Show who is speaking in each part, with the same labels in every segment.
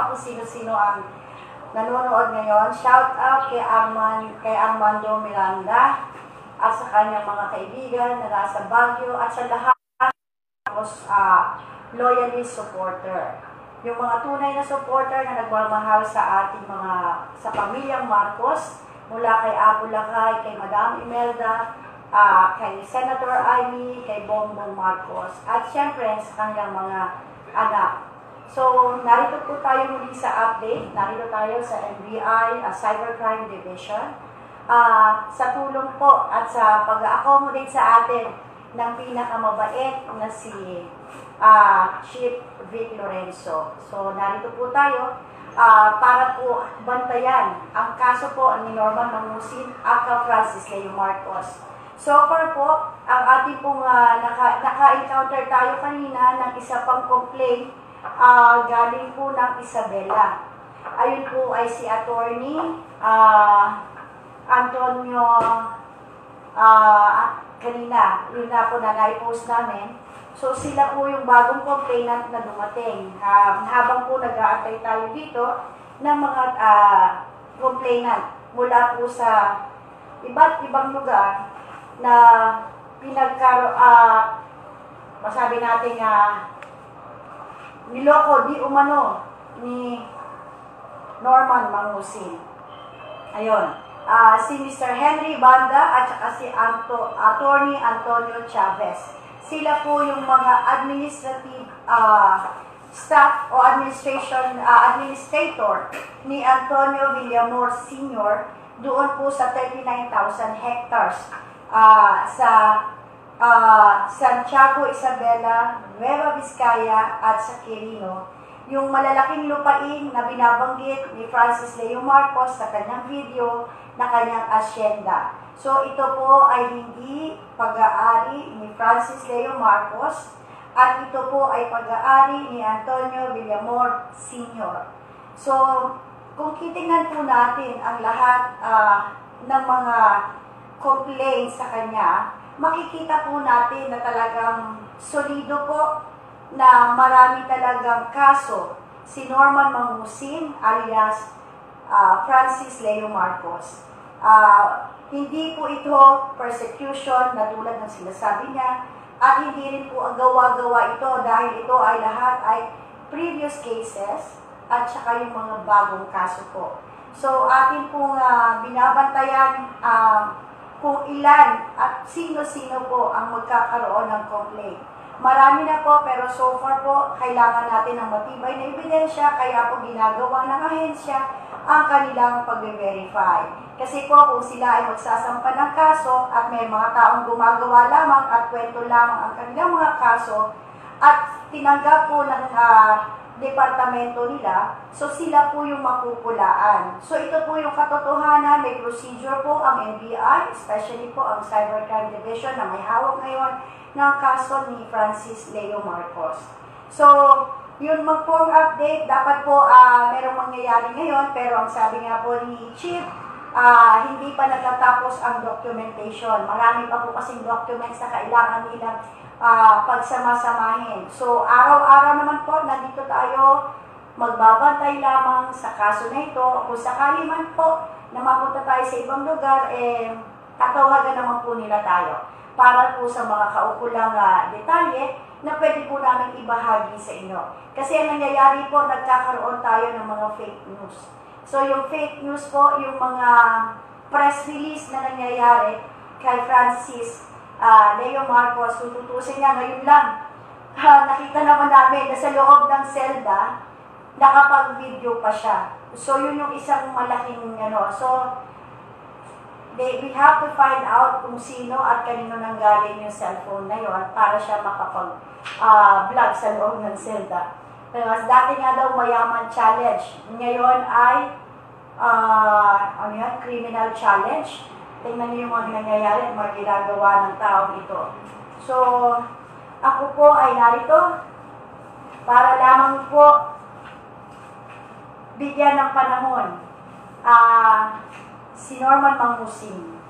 Speaker 1: naman kung sino-sino ang nanonood ngayon. Shout out kay Armando Miranda at sa kanyang mga kaibigan na nasa Baguio at sa lahat loyalist supporter. Yung mga tunay na supporter na nagmamahal sa ating sa pamilyang Marcos, mula kay Apo Lakay, kay Madam Imelda, kay Senator Amy, kay Bongbong Marcos, at syempre sa kanilang mga anak. So, narito po tayo muli sa update. Narito tayo sa NBI Cybercrime Division. Sa tulong po at sa pag-accommodate sa atin ng pinakamabait na si Chief Vic Lorenzo. So, narito po tayo para po bantayan ang kaso po ni Norman Mangusin at Francis Leo Marcos. So far po, ang ating pong naka-encounter tayo kanina ng isa pang complaint galing po ng Isabela. Ayun po ay si Attorney Antonio kanina, yun na po na nai-post namin. So sila po yung bagong complainant na dumating. Habang po nag-aantay tayo dito ng mga complainant mula po sa iba't ibang lugar na masabi natin niloko di umano ni Norman Mangusin. Ayun. Si Mr. Henry Banda at saka si Attorney Antonio Chavez. Sila po yung mga administrative staff o administrator ni Antonio Villamor Sr. doon po sa 39,000 hectares sa Santiago, Isabela, Nueva Vizcaya at sa Quirino. Yung malalaking lupain na binabanggit ni Francis Leo Marcos sa kanyang video na kanyang asyenda. So ito po ay hindi pag-aari ni Francis Leo Marcos at ito po ay pag-aari ni Antonio Villamor Sr. So kung titingnan po natin ang lahat ng mga complaints sa kanya, makikita po natin na talagang solido po na marami talagang kaso si Norman Mangusin alias Francis Leo Marcos. Hindi po ito persecution na tulad ng sinasabi niya at hindi rin po ang gawa-gawa ito dahil ito ay lahat ay previous cases at saka yung mga bagong kaso po. So atin pong binabantayan kung ilan at sino-sino po ang magkakaroon ng complaint. Marami na po pero so far po kailangan natin ng matibay na ebidensya kaya po ginagawa ng ahensya ang kanilang pag-verify. Kasi po kung sila ay magsasampa ng kaso at may mga taong gumagawa lamang at kwento lamang ang kanilang mga kaso at tinanggap po ng departamento nila, so sila po yung mapupulaan. So ito po yung katotohanan, may procedure po ang NBI, especially po ang Cybercrime Division na may hawak ngayon ng kaso ni Francis Leo Marcos. So, yun po ang update. Dapat po merong mangyayari ngayon, pero ang sabi nga po ni Chief, hindi pa natatapos ang documentation. Marami pa po kasing documents na kailangan nilang pagsama-samahin. So, araw-araw naman po, nandito tayo, magbabantay lamang sa kaso na ito. Kung sakali man po na mapunta tayo sa ibang lugar, tatawagan naman po nila tayo para po sa mga kaukulang detalye na pwede po namin ibahagi sa inyo. Kasi ang nangyayari po, nagkakaroon tayo ng mga fake news. So, yung fake news po, yung mga press release na nangyayari kay Francis Leo Marcos, tututusin niya ngayon lang. Nakita naman namin na sa loob ng selda, nakapag-video pa siya. So, yun yung isang malaking, so, we have to find out kung sino at kanino nanggaling yung cellphone na yun para siya makapag-vlog sa loob ng selda. Mas dati nga daw mayaman challenge. Ngayon ay, criminal challenge. Tingnan niyo yung mga nangyayari at mga ginagawa ng taong ito. So, ako po ay narito para lamang po bigyan ng panahon si Norman Mangusin.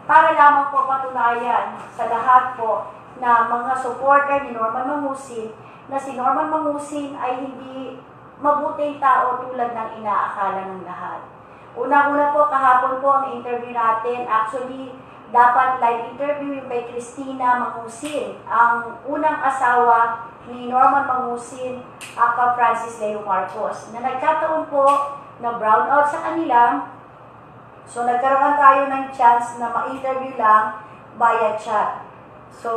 Speaker 1: Para lamang po patunayan sa lahat po na mga supporter ni Norman Mangusin na si Norman Mangusin ay hindi mabuting tao tulad ng inaakala ng lahat. Una-una po, kahapon po ang interview natin. Actually, dapat live interview yung kay Cristina Mangusin, ang unang asawa ni Norman Mangusin at Francis Leo Marcos, na nagkataon po na brown out sa kanila. So, nagkaroon tayo ng chance na ma-interview lang via chat. So,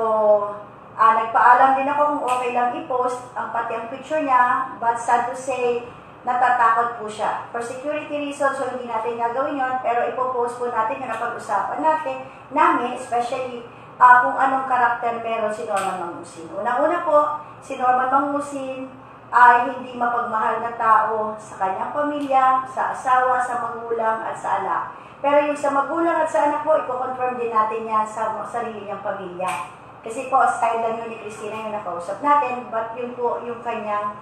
Speaker 1: nagpaalam din ako kung okay lang i-post pati ang picture niya, but sad to say, natatakot po siya. For security reasons, so hindi natin gagawin yon, pero ipopost po natin yung napag-usapan namin, especially kung anong karakter meron si Norman Mangusin. Una-una po, si Norman Mangusin ay hindi mapagmahal na tao sa kanyang pamilya, sa asawa, sa magulang, at sa anak. Pero yung sa magulang at sa anak po, i-confirm din natin yan sa sarili niyang pamilya. Kasi po, style lang yun ni Cristina yung nakausap natin, but yun po yung kanyang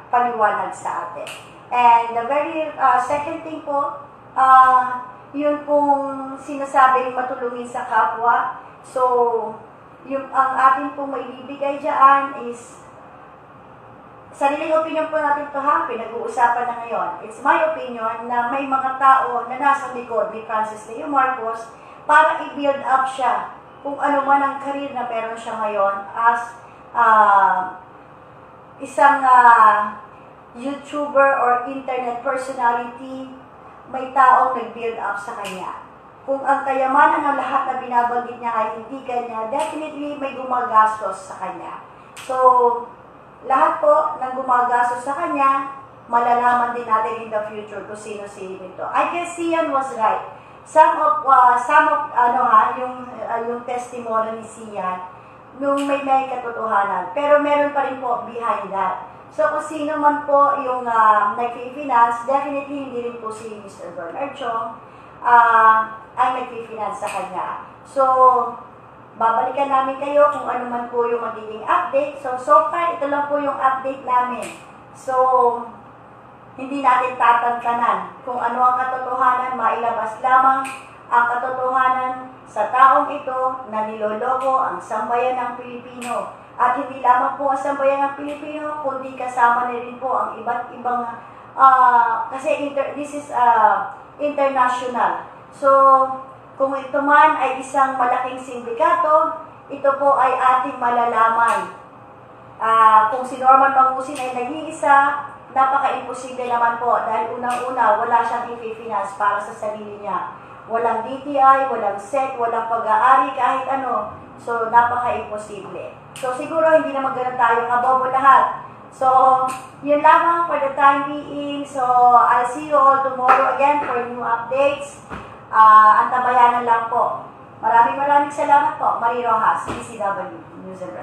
Speaker 1: paliwanag sa atin. And the very second thing po, yun pong sinasabing matulungin sa kapwa. So, ang atin pong maibibigay dyan is, sariling opinion po natin ito ha, pinag-uusapan na ngayon. It's my opinion na may mga tao na nasa likod ni Francis Leo Marcos para i-build up siya kung ano man ang career na meron siya ngayon as isang YouTuber or internet personality, may taong nag-build up sa kanya. Kung ang kayamanan ng lahat na binabanggit niya ay hindi kanya, definitely may gumagastos sa kanya. So, lahat po ng gumagastos sa kanya, malalaman din natin in the future kung sino-sino ito. I guess Sian was right. Some of yung testimony ni Sian, nung may katotohanan. Pero meron pa rin po behind that. So, kung sino man po yung nag-finance, definitely hindi rin po si Mr. Bernard Chong ang nag-finance sa kanya. So, babalikan namin kayo kung ano man po yung magiging update. So far, ito lang po yung update namin. So, hindi natin tatantanan kung ano ang katotohanan, mailabas lamang ang katotohanan sa taong ito na niloloko ang sambayan ng Pilipino. At hindi lamang po ang sambayan ng Pilipino, kundi kasama na rin po ang iba't ibang, kasi this is international. So, kung ito man ay isang malaking sindikato, ito po ay ating malalaman. Kung si Norman Mangusin ay nag-iisa, napaka-imposible naman po dahil unang-una wala siyang i-finance para sa sarili niya. Walang DTI, walang SEC, walang pag-aari, kahit ano. So, napaka-imposible. So, siguro hindi naman ganun tayo kabobo lahat. So, yun lamang for the time being. So, I'll see you all tomorrow again for new updates. Antabayanan lang po. Maraming salamat po. Marie Rojas, DCW News and